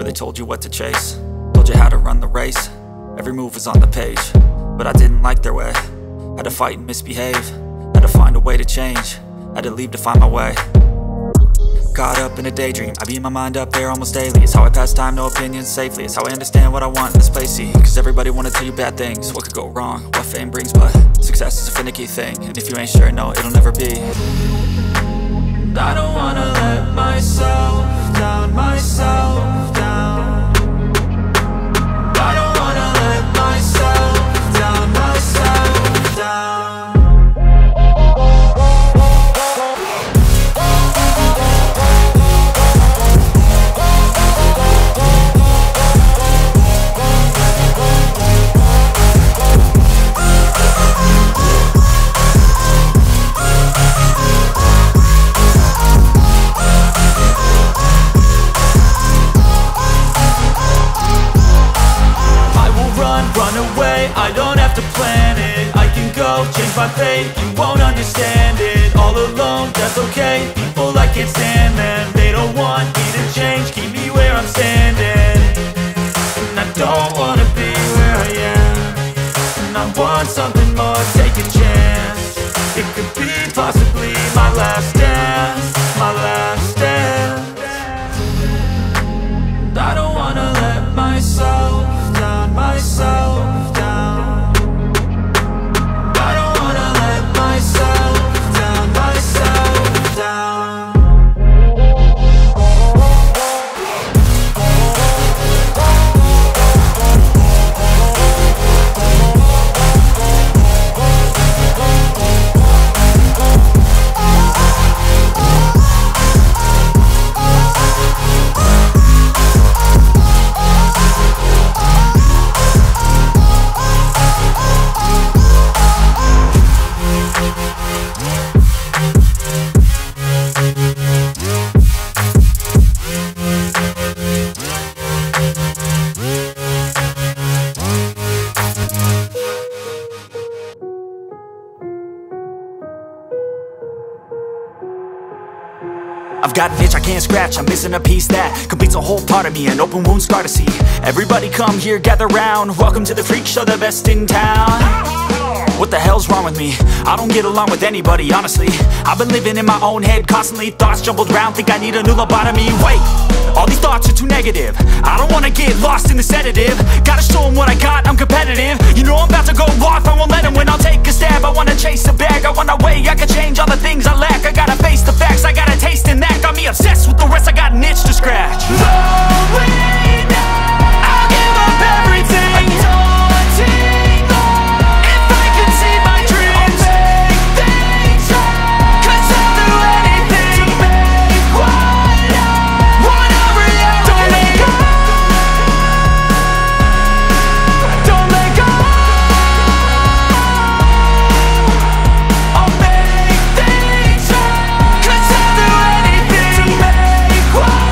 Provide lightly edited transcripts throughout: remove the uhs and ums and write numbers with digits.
where they told you what to chase, told you how to run the race. Every move was on the page, but I didn't like their way. Had to fight and misbehave, had to find a way to change, had to leave to find my way. Caught up in a daydream, I beat my mind up there almost daily. It's how I pass time, no opinions safely. It's how I understand what I want in this place, see. Cause everybody wanna tell you bad things, what could go wrong, what fame brings. But success is a finicky thing, and if you ain't sure, no, it'll never be. I don't wanna let myself down, myself down. I don't wanna let myself down, myself down. Run away, I don't have to plan it. I can go, change my fate, you won't understand it. All alone, that's okay, people I can't stand them. They don't want me to change, keep me where I'm standing. And I don't wanna be where I am, and I want something more, take a chance. It could be possibly my last dance, my last dance. And I don't wanna let myself down, myself down. I don't wanna let myself down, myself down. I've got an itch I can't scratch, I'm missing a piece that completes a whole part of me, an open wound scar to see. Everybody come here, gather round, welcome to the freak show, the best in town. What the hell's wrong with me? I don't get along with anybody, honestly. I've been living in my own head constantly, thoughts jumbled round, think I need a new lobotomy. Wait, all these thoughts are too negative, I don't wanna get lost in the sedative. Gotta show them what I got, I'm competitive. You know I'm about to go off, I won't let them win, I'll take a stab. I wanna chase a bag, I wanna weigh, I can change all the things I lack. I gotta face the facts, I got a taste in that. Got me obsessed with the rest, I got an itch to scratch. Lonely now, I'll give up everything. Daunting love, if I could see my dreams, I'll make things right. 'Cause I'll do anything to make what I want a reality. Don't let go, don't let go. I'll make things right. 'Cause I'll do anything to make what I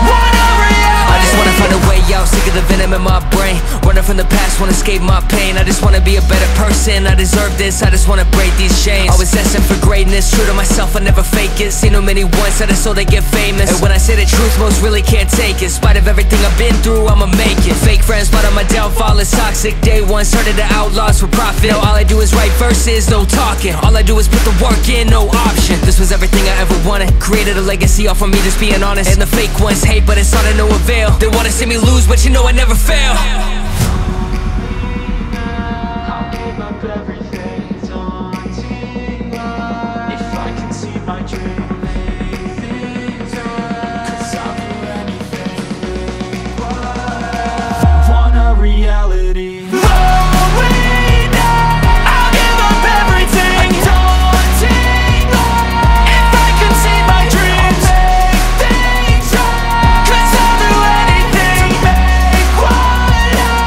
want a reality. I just wanna find a way out, sick of the venom in my brain. Running from the past, wanna escape my pain. I just wanna be a better person, I deserve this. I just wanna break these chains. Always asking for greatness, true to myself, I never fake it. Seen too many once, I just so they get famous. And when I say the truth, most really can't take it. In spite of everything I've been through, I'ma make it. Fake friends, but on my downfall is toxic. Day one, started the outlaws for profit. Now all I do is write verses, no talking. All I do is put the work in, no option. This was everything I ever wanted. Created a legacy off of me, just being honest. And the fake ones hate, but it's all to no avail. They wanna see me lose, but you know I never fail. I'll give up everything, daunting life. If I can see my dream, make things right. 'Cause I'll do anything, make what I want a reality. Lonely now, I'll give up everything. Daunting life. If I can see my dreams, make things right. 'Cause I'll do anything to make what I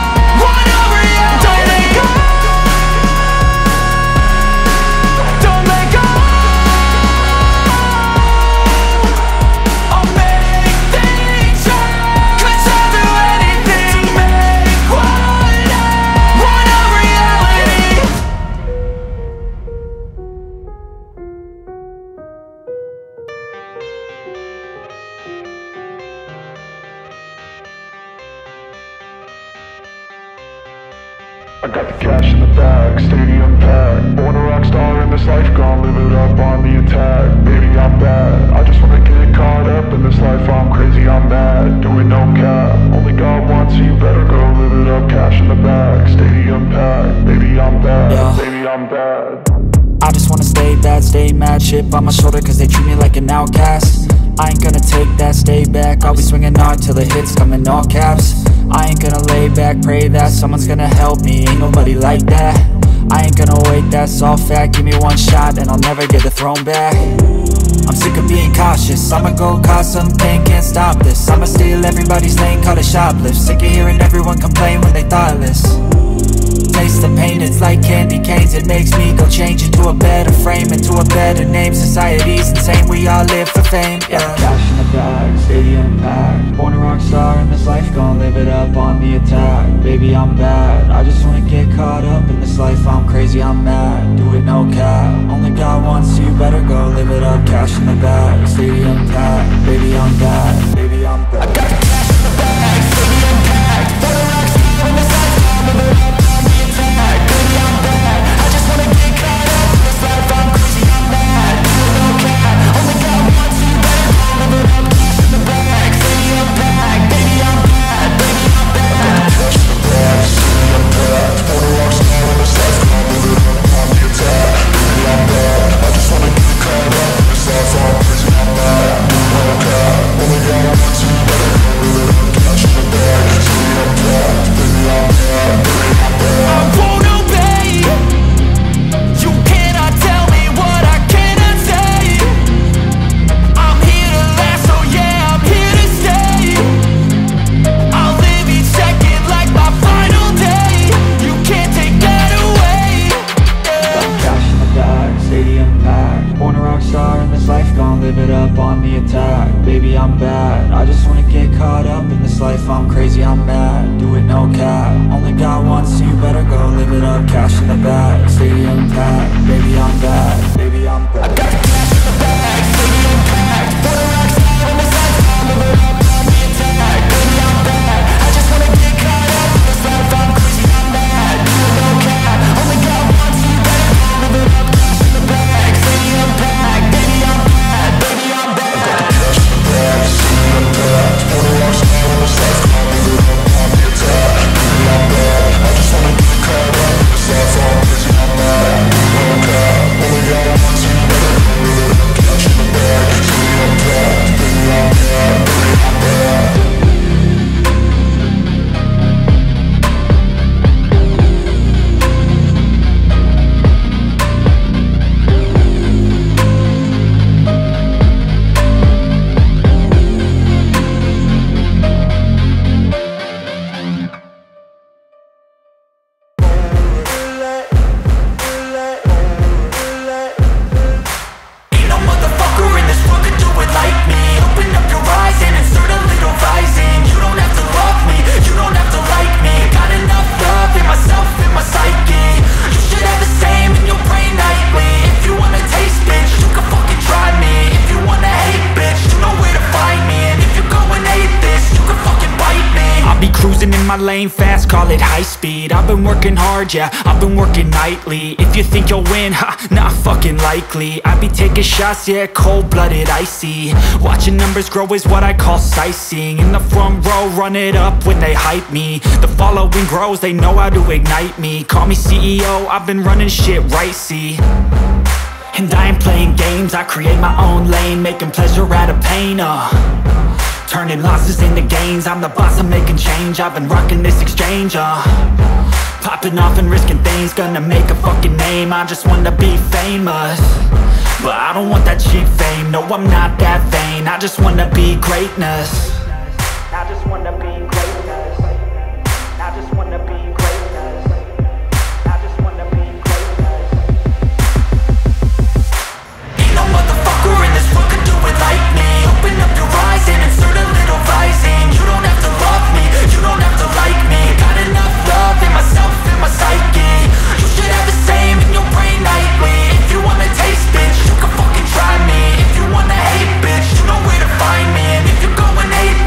I got the cash in the bag, stadium packed. Born a rock star in this life, gon' live it up on the attack. Baby, I'm bad, I just wanna get caught up in this life. I'm crazy, I'm mad, doing no cap. Only God wants you, better go live it up. Cash in the bag, stadium packed. Baby, I'm bad, yeah. Baby, I'm bad. I just wanna stay bad, stay mad. Chip on my shoulder cause they treat me like an outcast. I ain't gonna take that, stay back. I'll be swinging hard till the hits come in all caps. I ain't gonna lay back, pray that someone's gonna help me. Ain't nobody like that. I ain't gonna wait, that's all fact. Give me one shot and I'll never get the throne back. I'm sick of being cautious, I'ma go cause some pain, can't stop this. I'ma steal everybody's lane, call it shoplift. Sick of hearing everyone complain when they thoughtless. Taste the pain, it's like candy canes. It makes me go change into a better frame, into a better name. Society's insane, we all live for fame, yeah. Cash in the bag, stadium packed. Born a rock star in this life, gon' live it up on the attack. Baby, I'm bad, I just wanna get caught up in this life. I'm crazy, I'm mad, do it no cap. Only God wants you, better go live it up. Cash in the bag, stadium packed. Baby, I'm bad, baby, I'm bad. I got the cash in the bag, stadium packed. Born a rock star in this life, gon' live it up. I'm crazy, I'm mad, do it no cap. Only God wants you, better go live it up. Cash in the bag, stadium packed. Baby, I'm bad, baby, I'm bad. I got the cash in the bag, stadium packed. Born a rock star in this life, gon' live it up on the attack. Baby, I'm bad, I just wanna get caught up in this life. I'm crazy, I'm mad, do it no cap. Only God wants you, better go live it up. Cash in the bag, stadium packed. Baby, I'm bad, baby, I'm bad. I got the cash in the bag, stadium packed. Born a rock star in this life. My lane fast, call it high speed. I've been working hard, yeah, I've been working nightly. If you think you'll win, ha, not fucking likely. I be taking shots, yeah, cold-blooded, icy. Watching numbers grow is what I call sightseeing. In the front row, run it up when they hype me. The following grows, they know how to ignite me. Call me CEO, I've been running shit right, see. And I ain't playing games, I create my own lane. Making pleasure out of pain, turning losses into gains. I'm the boss, I'm making change. I've been rocking this exchange, popping off and risking things. Gonna make a fucking name, I just wanna be famous. But I don't want that cheap fame, no I'm not that vain. I just wanna be greatness. I just wanna be greatness. I just wanna be greatness. I just wanna be greatness. Ain't no motherfucker in this world could do it like me. Open up your eyes and insert a little rising. You don't have to love me, you don't have to like me. Got enough love in myself, in my psyche. You should have the same in your brain nightly. If you wanna taste, bitch, you can fucking try me. If you wanna hate, bitch, you know where to find me. And if you're going hate,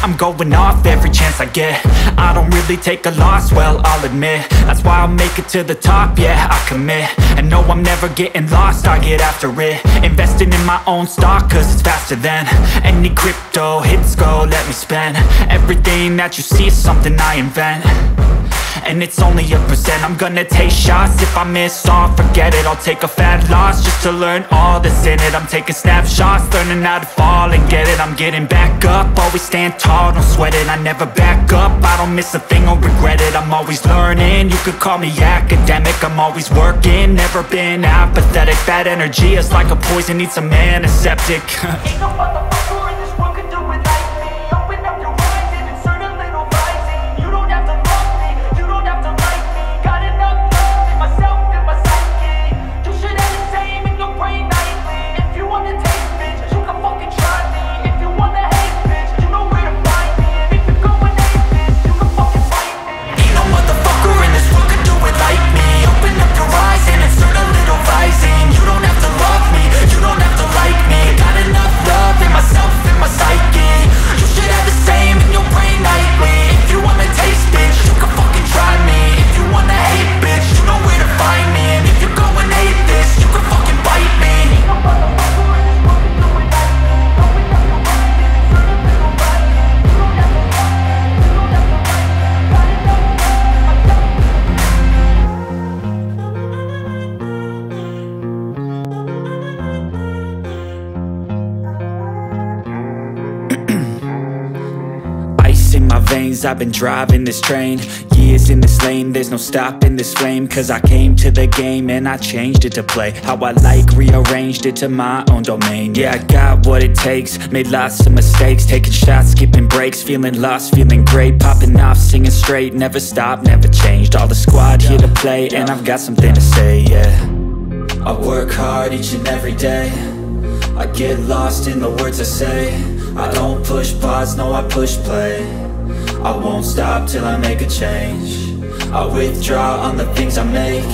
I'm going off every chance I get. I don't really take a loss, well, I'll admit. That's why I'll make it to the top, yeah, I commit. And no, I'm never getting lost, I get after it. Investing in my own stock, cause it's faster than any crypto hits go, let me spend. Everything that you see is something I invent, and it's only a percent. I'm gonna take shots, if I miss all, forget it. I'll take a fat loss just to learn all that's in it. I'm taking snapshots, learning how to fall and get it. I'm getting back up, always stand tall, don't sweat it. I never back up, I don't miss a thing or regret it. I'm always learning, you could call me academic. I'm always working, never been apathetic. Bad energy is like a poison, needs some antiseptic. Ain't no motherfucker in this world can do it like me. Open up your eyes and insert a little rising. You don't have to love me, you don't have to like me. Got enough love in myself and my psyche. You should have the same in your brain nightly. If you wanna taste, bitch, you can fucking try me. If you wanna hate, bitch, you know where to find me. And if you're going hate, bitch, you can fucking fight me. Ain't no motherfucker in this world can do it like me. Open up your eyes and insert a little rising. You don't have to love me, you don't have to like me. Got enough love in myself and my psyche. You should have the same in your brain nightly. If you wanna taste, bitch, you can fucking try me. If you wanna hate, bitch, you know where to find me. And if you're going hate this, you can fucking bite me. Ain't no motherfucker in this world can do it like me. Open up your eyes and insert a little rising. You don't have to love me, you don't have to like me. Got enough love Ice in my veins, I've been driving this train. Years in this lane, there's no stopping this flame. Cause I came to the game and I changed it to play how I like, rearranged it to my own domain. Yeah, I got what it takes, made lots of mistakes. Taking shots, skipping breaks, feeling lost, feeling great. Popping off, singing straight, never stopped, never changed. All the squad here to play, and I've got something to say, yeah. I work hard each and every day. I get lost in the words I say. I don't push pause, no, I push play. I won't stop till I make a change. I withdraw on the things I make.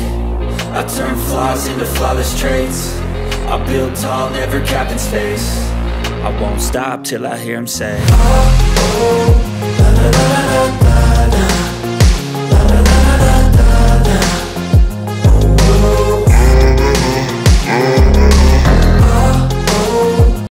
I turn flaws into flawless traits. I build tall, never capped in space. I won't stop till I hear him say, oh, oh, la, la, la, la.